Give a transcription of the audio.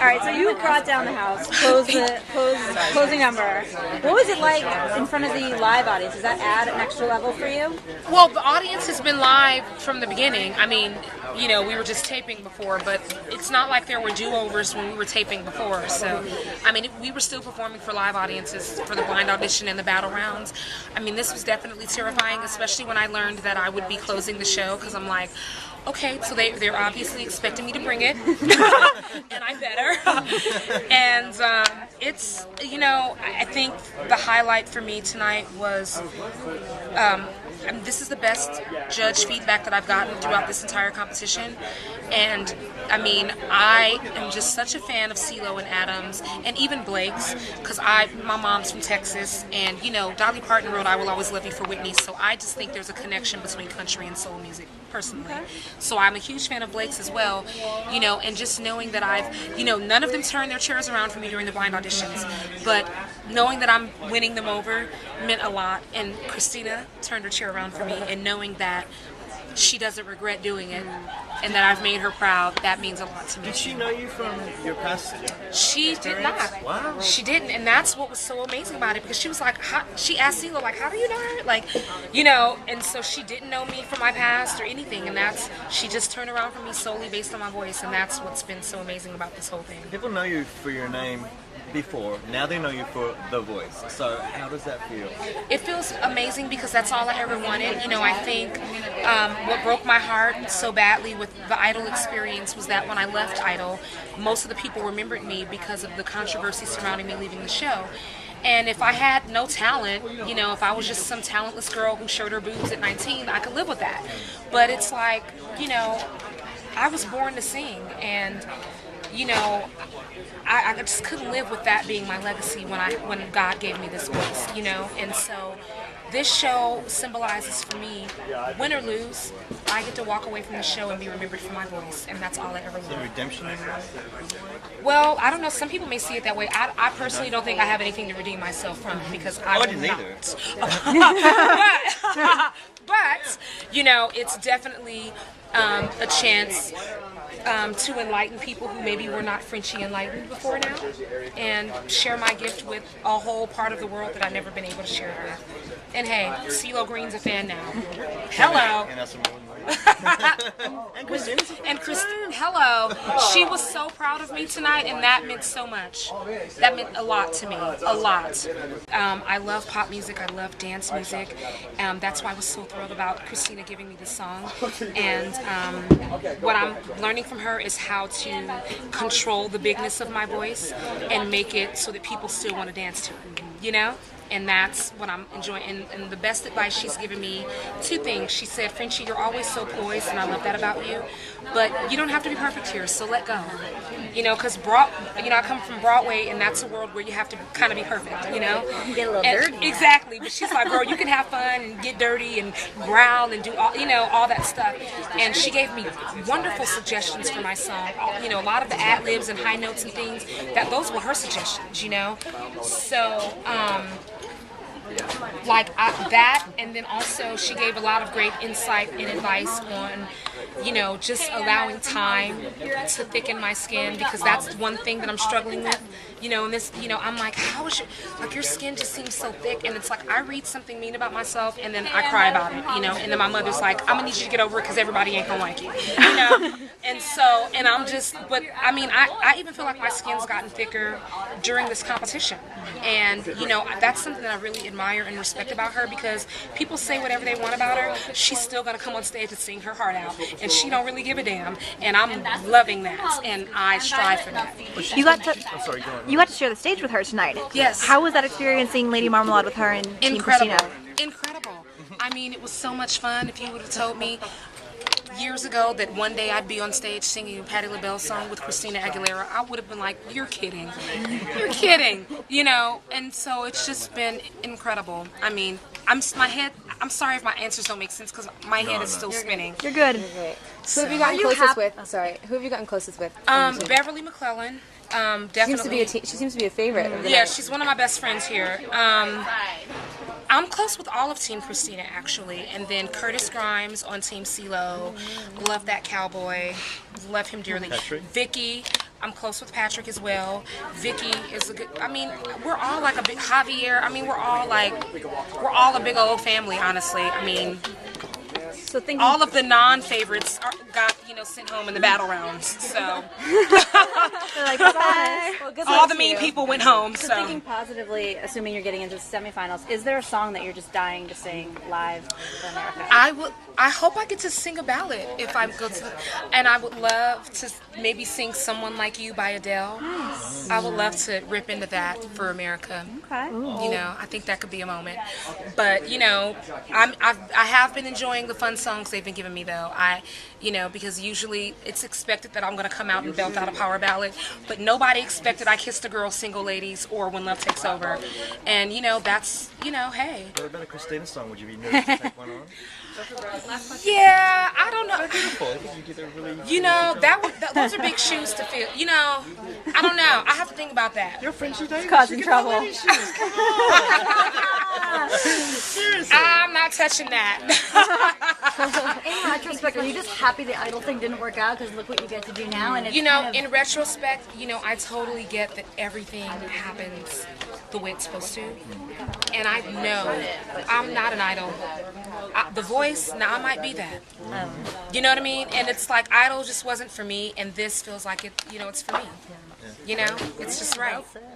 right, so you brought down the house, closing number. What was it like in front of the live audience? Does that add an extra level for you? Well, the audience has been live from the beginning. I mean, you know, we were just taping before, but it's not like there were do-overs when we were taping before. So, I mean, we were still performing for live audiences for the blind audition and the battle rounds. I mean, this was definitely terrifying, especially when I learned that I would be closing the show, because I'm like, okay, so they're obviously expecting me to bring it, and I better. And it's, you know, I think the highlight for me tonight was, this is the best judge feedback that I've gotten throughout this entire competition. And I mean, I am just such a fan of CeeLo and Adams, and even Blake's, because my mom's from Texas, and you know, Dolly Parton wrote "I Will Always Love You" for Whitney, so I just think there's a connection between country and soul music, personally. So I'm a huge fan of Blake's as well, you know, and just knowing that you know, none of them turned their chairs around for me during the blind auditions, but knowing that I'm winning them over meant a lot. And Christina turned her chair around for me, and knowing that she doesn't regret doing it and that I've made her proud, that means a lot to me. Did she know you from your past? She did not. Wow. She didn't, and that's what was so amazing about it, because she was like, she asked CeeLo, like, how do you know her? Like, you know, and so she didn't know me from my past or anything, and she just turned around for me solely based on my voice, and that's what's been so amazing about this whole thing. People know you for your name before, now they know you for the voice. So how does that feel? It feels amazing, because that's all I ever wanted. You know, I think what broke my heart so badly with the Idol experience was that when I left Idol, most of the people remembered me because of the controversy surrounding me leaving the show. And if I had no talent, you know, if I was just some talentless girl who showed her boobs at 19, I could live with that. But it's like, you know, I was born to sing, and you know, I just couldn't live with that being my legacy when God gave me this voice, you know. And so this show symbolizes for me, win or lose, I get to walk away from the show and be remembered for my voice, and that's all I ever Is there want. redemption in it? Well, I don't know, some people may see it that way. I personally don't think I have anything to redeem myself from, because I didn't either. But, you know, it's definitely a chance to enlighten people who maybe were not Frenchie enlightened before now, and share my gift with a whole part of the world that I've never been able to share it with. And hey, CeeLo Green's a fan now. Hello. And that's And Christine, hello. She was so proud of me tonight, and that meant so much. That meant a lot to me, a lot. I love pop music, I love dance music. That's why I was so thrilled about Christina giving me this song. And what I'm learning from her is how to control the bigness of my voice and make it so that people still want to dance to it, you know? And that's what I'm enjoying. And the best advice she's given me, two things. She said, Frenchie, you're always so poised, and I love that about you, but you don't have to be perfect here, so let go. You know, because I come from Broadway, and that's a world where you have to kind of be perfect, you know? You get a little dirty. Exactly, but she's like, girl, you can have fun and get dirty and growl and do all, you know, all that stuff. And she gave me wonderful suggestions for my song. You know, a lot of the ad-libs and high notes and things, those were her suggestions, you know? So, that, and then also she gave a lot of great insight and advice on, you know, just allowing time to thicken my skin, because that's one thing that I'm struggling with, you know. And this, you know, I'm like, how is your skin just seems so thick, and it's like I read something mean about myself and then I cry about it, you know, and then my mother's like, I'm gonna need you to get over it because everybody ain't gonna like you, you know. And so, and I'm just, but I mean, I even feel like my skin's gotten thicker during this competition, and you know, that's something that I really admire and respect about her, because people say whatever they want about her, she's still gonna come on stage and sing her heart out, and she don't really give a damn, and I'm loving that, and I strive for that. You got to, I'm sorry, go on. you got to share the stage with her tonight. Yes. How was that experience, seeing Lady Marmalade with her and Team Incredible. Christina? Incredible. I mean, it was so much fun. If you would have told me years ago that one day I'd be on stage singing a Patti LaBelle song with Christina Aguilera, I would have been like, you're kidding. You're kidding. You know, and so it's just been incredible. I mean, I'm sorry if my answers don't make sense, because my head is still spinning. You're good. Who have you gotten closest with? Oh, sorry. Who have you gotten closest with? Beverly McClellan. Definitely. She seems to be a favorite. Of the Yeah, night. she's one of my best friends here. I'm close with all of Team Christina, actually, and then Curtis Grimes on Team CeeLo. Love that cowboy. Love him dearly. Patrick? Vicky. I'm close with Patrick as well. Vicky is a good. I mean, we're all like a big Javier. I mean, we're all a big old family. Honestly, I mean. So all of the non-favorites got sent home in the battle rounds. So they're like, bye. Well, good all luck the to mean you. people went home. So So thinking positively, assuming you're getting into the semifinals, is there a song that you're just dying to sing live for America? I hope I get to sing a ballad if I go to, and I would love to maybe sing "Someone Like You" by Adele. Nice. I would love to rip into that for America. Okay. I think that could be a moment. But I have been enjoying the fun songs they've been giving me though. Because usually it's expected that I'm going to come out and belt out a power ballad, but nobody expected I Kissed a Girl, Single Ladies, or When Love Takes Over. And that's hey. What about a Christina song? Would you be nervous to take one on? Yeah, I don't know. Beautiful. I think you did a really. Those are big shoes to fill. I don't know. I have to think about that. You're Frenchie Davis. Causing trouble. Come on. Seriously. I'm not touching that. In retrospect, are you just happy the Idol thing didn't work out? Because look what you get to do now, and it's in retrospect, I totally get that everything happens the way it's supposed to, and I know I'm not an idol. The Voice, now I might be that. You know what I mean? And it's like Idol just wasn't for me, and this feels like it's for me. It's just right.